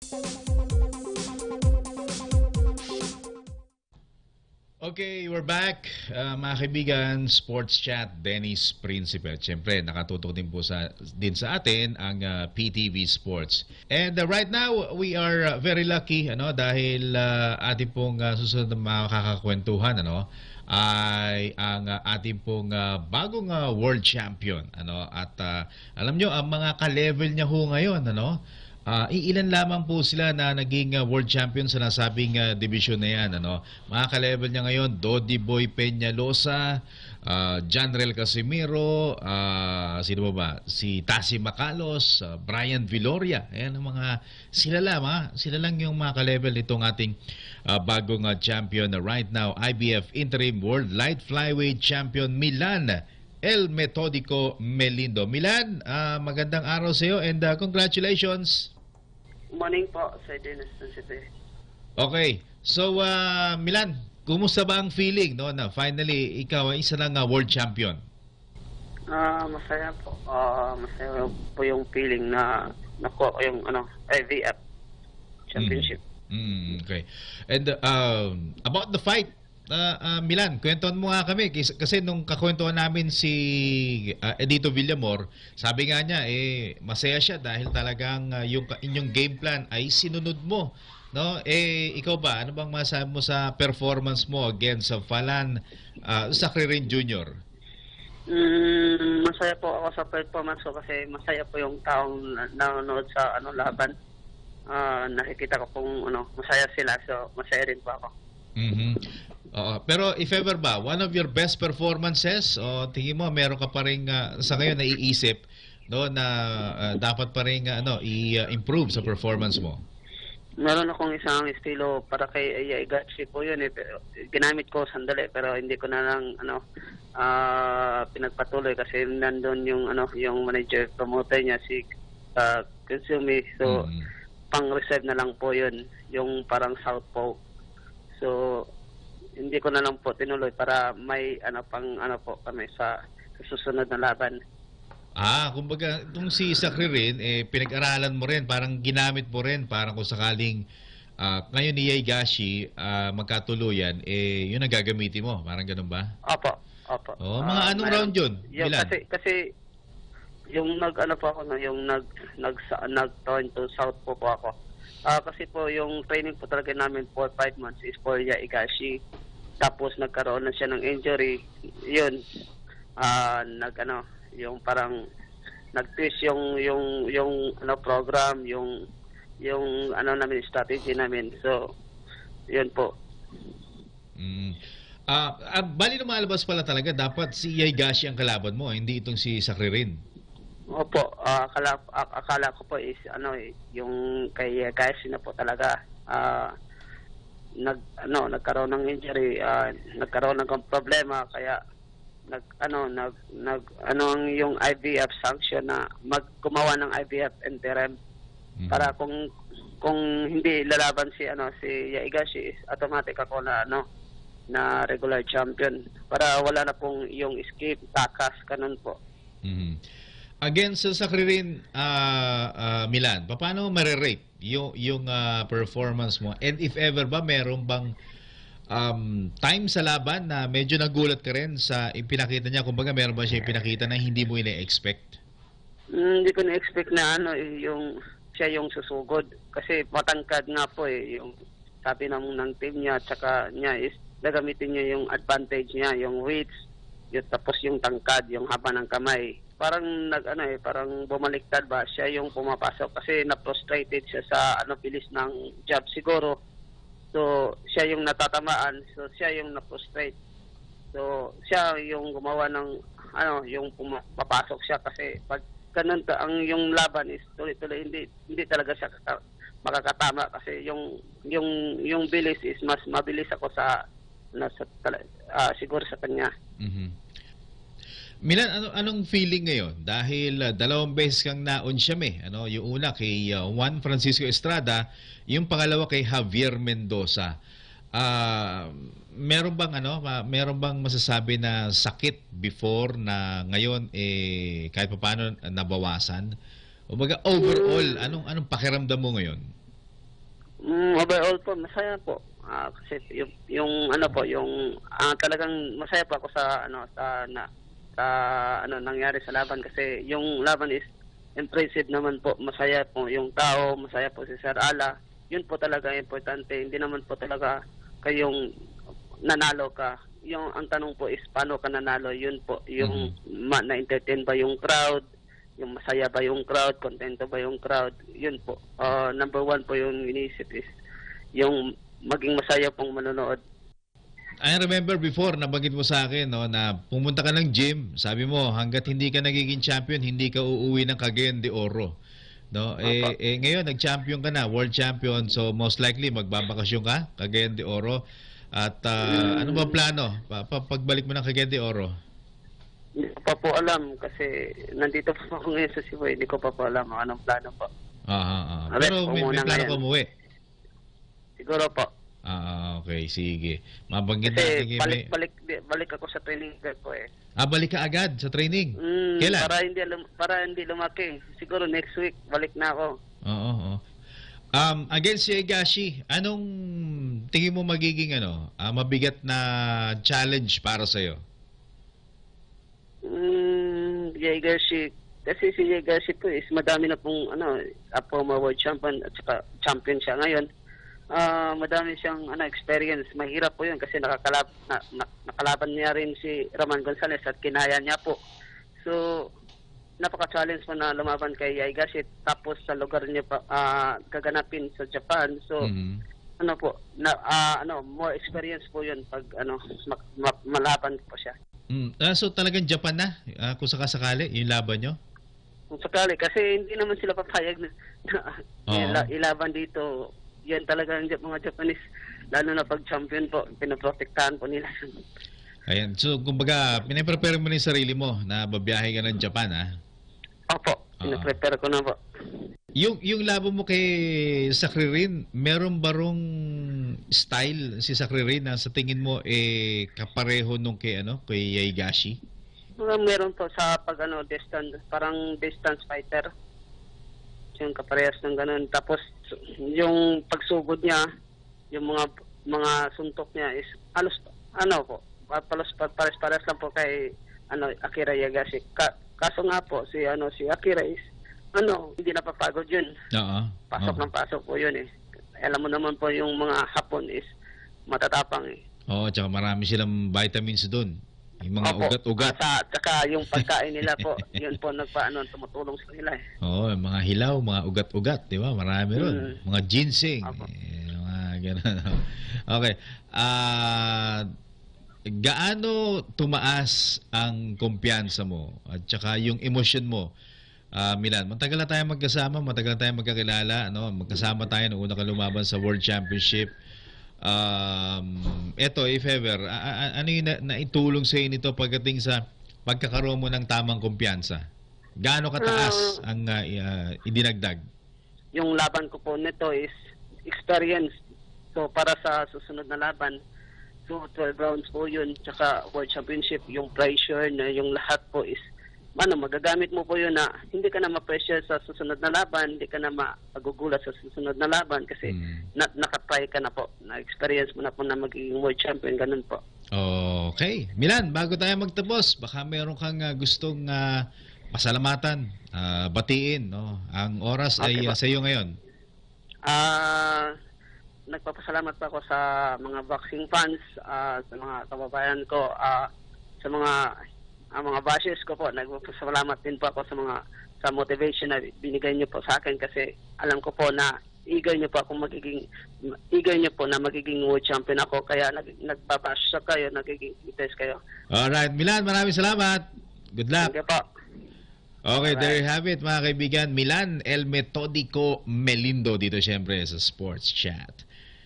Okay, we're back. Mga kaibigan, Sports Chat, Dennis Principe. Siyempre, nakatutok din po din sa atin ang PTV Sports. And right now, we are very lucky dahil ating pong susunod na makakakwentuhan ay ang ating pong bagong world champion. At alam nyo, ang mga ka-level niya ho ngayon, iilan lamang po sila na naging world champion sa nasabing division na yan. Mga ka-level niya ngayon, Dodi Boy Peñalosa, Janrel Casimiro, sino ba? Si Tassie Macalos, Brian Viloria. Ayan ang mga sila lang yung mga ka-level nitong ating bagong champion na right now, IBF Interim World Light Flyweight Champion Milan El Metodico Melindo. Milan, magandang araw sa iyo and congratulations. Morning po, Sir Dennis Principe. Okay. So, Milan, kumusta ba ang feeling na finally ikaw ay isa ng world champion? Masaya po. Masaya po yung feeling na nakuha ko yung IVF championship. Okay. And about the fight, Milan, kwentuhan mo nga kami kasi nung kakwentuhan namin si Edito Villamor, sabi nga niya masaya siya dahil talagang yung inyong game plan ay sinunod mo, ikaw ba, ano bang masabi mo sa performance mo against sa Falan Sakririn Jr.? Masaya po ako sa performance ko kasi masaya po yung taong nanonood sa laban. Nakikita ko pong masaya sila, so masaya rin po ako. Pero if ever ba, one of your best performances, o tingin mo meron ka pa rin sa ngayon naiisip na dapat pa rin i-improve sa performance mo? Meron akong isang estilo para kay Igatsi po yun pero ginamit ko sandali pero hindi ko na lang pinagpatuloy kasi nandun yung yung manager promoter niya si Consumi, so pang-reserve na lang po yun, yung parang southpaw. So hindi ko na lang po tinuloy para may po kami sa susunod na laban. Kumbaga itong si Sakririn pinag-aralan mo rin, parang ginamit mo rin parang kung sakaling ngayon ni Yaigashi magkatuluyan yun ang gagamitin mo, parang ganun ba? Opo. Mga anong round yun? Kasi yung po ako yung nag-turn to south po ako. Kasi po yung training po talaga namin for 5 months is for Yaigashi. Tapos nagkaroon na siya ng injury. Yun. Yung parang nag-twist yung program, yung namin strategy namin. So, yun po. Bali lumalabas pala talaga dapat si Yaigashi ang kalaban mo, hindi itong si Sakririn. Opo, akala ko po is yung kay Yaigashi na po talaga nagkaroon ng injury, nagkaroon ng problema kaya yung IVF sanction na gumawa ng IVF interim para kung hindi lalaban si Yaigashi is automatic ako na regular champion para wala na pong yung escape takas kanon po. Against sa Sakririn Milan, paano mare-rate yung performance mo? And if ever ba meron bang time sa laban na medyo nagulat ka rin sa ipinakita niya? Kumbaga meron ba siya ipinakita na hindi mo ina-expect? Hindi ko na-expect na yung siya yung susugod kasi matangkad nga po yung sabi ng team niya at saka niya is gagamitin niya yung advantage niya, yung weights, tapos yung tangkad, yung haba ng kamay. Parang parang bumaliktad ba siya yung pumapasok kasi na-frustrated siya sa bilis ng jab siguro. So siya yung natatamaan, so siya yung na-frustrate. So siya yung gumawa ng yung pumapasok siya kasi pag ganun ang yung laban is tuloy-tuloy hindi talaga siya makakatama kasi yung bilis is mas mabilis ako sa siguro sa kanya. Milan, anong feeling ngayon? Dahil 2 beses kang na-onsyame. Yung una kay Juan Francisco Estrada, yung pangalawa kay Javier Mendoza. Meron bang masasabi na sakit before na ngayon kahit paano nabawasan? O baga overall, anong pakiramdam mo ngayon? Overall po, masaya po. Kasi yung ano po, yung talagang masaya po ako sa ano sa ano nangyari sa laban kasi yung laban is impressive naman po. Masaya po yung tao, masaya po si Sir Ala. Yun po talaga importante. Hindi naman po talaga kayong nanalo ka. Yung ang tanong po is paano ka nanalo? Yun po, yung na-entertain ba yung crowd? Yung masaya ba yung crowd? Kontento ba yung crowd? Yun po. Number one po yung iniisip is yung maging masaya pong manonood. I remember before, nabanggit mo sa akin no, na pumunta ka ng gym. Sabi mo, hanggat hindi ka nagiging champion, hindi ka uuwi ng Cagayan de Oro. No? Ngayon, nag-champion ka na, world champion. So, most likely, magbabakasyon ka, Cagayan de Oro. At ano ba plano? Pagbalik mo ng Cagayan de Oro? Hindi ko pa po alam kasi nandito pa ako ngayon sa Cebu. Hindi ko pa po alam anong plano po. Pero may plano ka umuwi? Siguro po. Okay, sige. Mabanggit Kasi natin. balik ako sa training ko eh. Balik ka agad sa training? Kailan? Para hindi lumaki. Siguro next week balik na ako. Oo. Against si Higashi, anong tingin mo magiging mabigat na challenge para sa iyo? Higashi. Kasi si Higashi po is madami na pong former world champion at saka champion siya ngayon. Madami siyang experience. Mahirap po 'yun kasi nakalaban niya rin si Roman Gonzalez at kinaya niya po. So napaka-challenge po na lumaban kay Higashi tapos sa lugar niya pa gaganapin sa Japan. So more experience po 'yun pag malaban po siya. So talagang Japan na kung sakasakali yung laban nyo? Kung sakali kasi hindi naman sila papayag na ilaban dito. Yan talaga ang mga Japanese, lalo na pag champion po, pinaprotektahan po nila. Ayan, so kumbaga, pinaprepare mo na yung sarili mo na babiyahe ka ng Japan, ha? Opo, pinaprepare ko na po. Yung laban mo kay Sakririn, meron barong style si Sakririn na sa tingin mo kapareho nung kay Higashi? Meron po sa pag distance, parang distance fighter. Yung kaparehas ng ganun. Tapos yung pagsugod niya, yung mga suntok niya is halos pares lang po kay Akira Higashi. Kaso nga po si Akira is hindi napapagod yun. Pasok ng pasok po yun eh. Alam mo naman po yung mga Hapon is matatapang eh. Oo, tsaka marami silang vitamins doon. Yung mga ugat-ugat. Tsaka yung pagkain nila po, yun po tumutulong sa nila eh. Oo, mga hilaw, mga ugat-ugat, di ba? Marami ron. Mga ginseng. Mga ganun. Okay. Gaano tumaas ang kumpiyansa mo at tsaka yung emosyon mo, Milan? Matagal na tayo magkasama, matagal na tayo magkakilala. Magkasama tayo nung una ka lumaban sa World Championship. Eto, if ever, ano yung naitulong sa nito pagdating sa pagkakaroon mo ng tamang kumpiyansa? Gaano kataas ang idinagdag? Yung laban ko po nito is experience. So, para sa susunod na laban, 12 rounds po yun, tsaka World Championship, yung pressure na yung lahat po is magagamit mo po yun na hindi ka na ma-pressure sa susunod na laban, hindi ka na magugulat sa susunod na laban kasi nakatry ka na po, na-experience mo na po na magiging world champion, ganun po. Okay. Milan, bago tayo magtapos, baka meron kang gustong pasalamatan, batiin, no? Ang oras ay sa iyo ngayon. Nagpapasalamat pa ako sa mga boxing fans, sa mga kababayan ko, sa mga bashes ko po. Nagpapasalamat din po ako sa motivation na binigay niyo po sa akin kasi alam ko po na eager niyo po na magiging world champion ako kaya nagbabash kayo, nagiging test kayo. Alright, Milan, maraming salamat. Good luck. Thank you po. Okay, there you have it mga kaibigan. Milan El Metodico Melindo dito syempre sa Sports Chat.